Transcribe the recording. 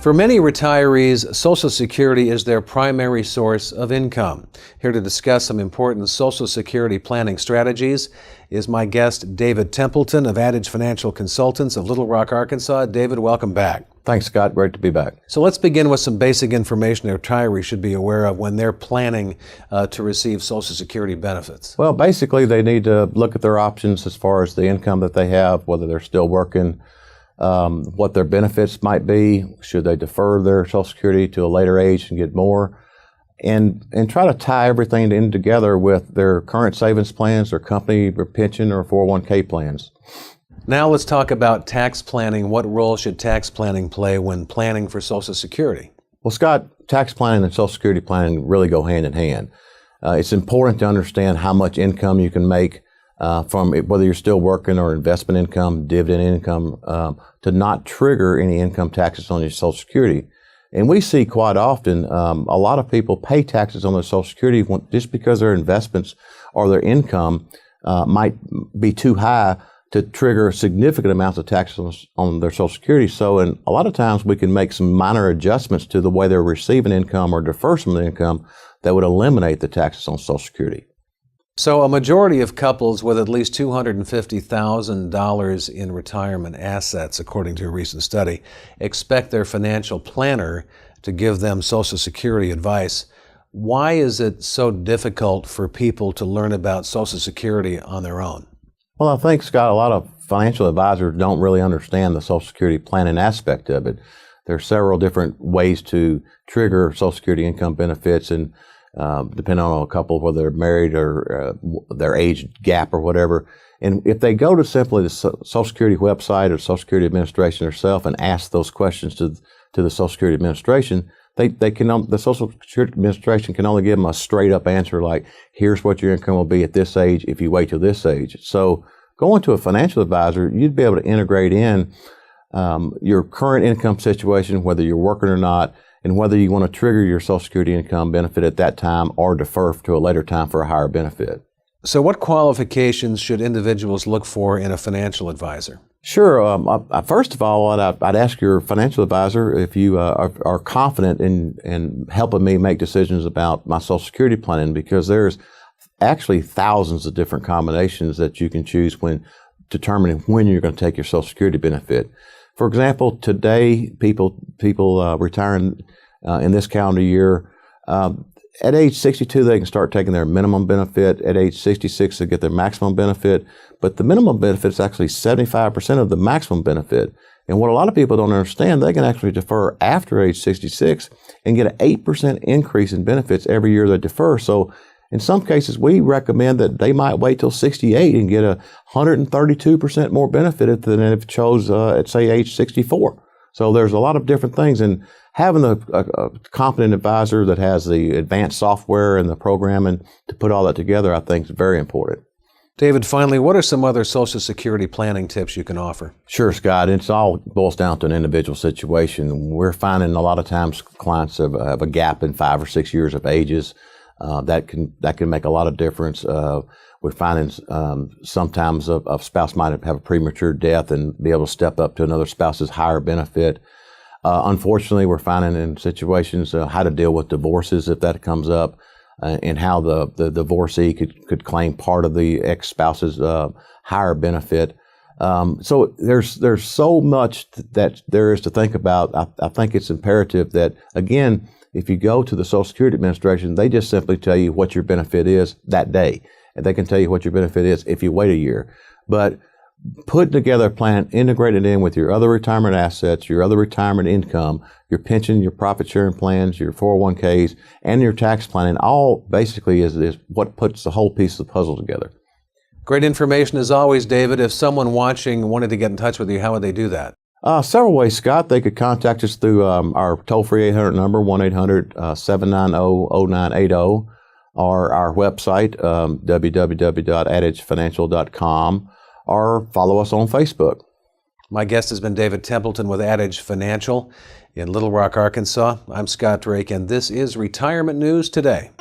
For many retirees, Social Security is their primary source of income. Here to discuss some important Social Security planning strategies is my guest, David Templeton of Adage Financial Consultants of Little Rock, Arkansas. David, welcome back. Thanks, Scott. Great to be back. So let's begin with some basic information that retirees should be aware of when they're planning to receive Social Security benefits. Well, basically, they need to look at their options as far as the income that they have, whether they're still working, what their benefits might be, should they defer their Social Security to a later age and get more, and try to tie everything in together with their current savings plans, their company or pension or 401k plans. Now let's talk about tax planning. What role should tax planning play when planning for Social Security? Well, Scott, tax planning and Social Security planning really go hand in hand. It's important to understand how much income you can make from whether you're still working or investment income, dividend income, to not trigger any income taxes on your Social Security. And we see quite often a lot of people pay taxes on their Social Security just because their investments or their income might be too high to trigger significant amounts of taxes on their Social Security. So, and a lot of times we can make some minor adjustments to the way they're receiving income or defer some of the income that would eliminate the taxes on Social Security. So a majority of couples with at least $250,000 in retirement assets, according to a recent study, expect their financial planner to give them Social Security advice. Why is it so difficult for people to learn about Social Security on their own? Well, I think, Scott, a lot of financial advisors don't really understand the Social Security planning aspect of it. There are several different ways to trigger Social Security income benefits, and depending on a couple, whether they're married or their age gap or whatever. And if they go to simply the Social Security website or Social Security Administration herself and ask those questions to the Social Security Administration, the Social Security Administration can only give them a straight up answer like, here's what your income will be at this age if you wait till this age. So going to a financial advisor, you'd be able to integrate in your current income situation, whether you're working or not, and whether you want to trigger your Social Security income benefit at that time or defer to a later time for a higher benefit. So what qualifications should individuals look for in a financial advisor? Sure. First of all, I'd ask your financial advisor if you are confident in helping me make decisions about my Social Security planning, because there's actually thousands of different combinations that you can choose when determining when you're going to take your Social Security benefit. For example, today, people retiring in this calendar year, at age 62, they can start taking their minimum benefit. At age 66, they get their maximum benefit. But the minimum benefit is actually 75% of the maximum benefit. And what a lot of people don't understand, they can actually defer after age 66 and get an 8% increase in benefits every year they defer. So in some cases, we recommend that they might wait till 68 and get 132% more benefit than if chose at, say, age 64. So there's a lot of different things. And having a competent advisor that has the advanced software and the programming to put all that together, I think, is very important. David, finally, what are some other Social Security planning tips you can offer? Sure, Scott. It all boils down to an individual situation. We're finding a lot of times clients have a gap in 5 or 6 years of ages. That can make a lot of difference. We're finding sometimes a spouse might have a premature death and be able to step up to another spouse's higher benefit. Unfortunately, we're finding in situations how to deal with divorces if that comes up, and how the divorcee could claim part of the ex-spouse's higher benefit. So there's so much that there is to think about. I think it's imperative that, again, if you go to the Social Security Administration, they just simply tell you what your benefit is that day. And they can tell you what your benefit is if you wait a year. But putting together a plan, integrated in with your other retirement assets, your other retirement income, your pension, your profit sharing plans, your 401ks, and your tax planning, all basically is what puts the whole piece of the puzzle together. Great information as always, David. If someone watching wanted to get in touch with you, how would they do that? Several ways, Scott. They could contact us through our toll-free 800 number, 1-800-790-0980, or our website, www.adagefinancial.com, or follow us on Facebook. My guest has been David Templeton with Adage Financial in Little Rock, Arkansas. I'm Scott Drake, and this is Retirement News Today.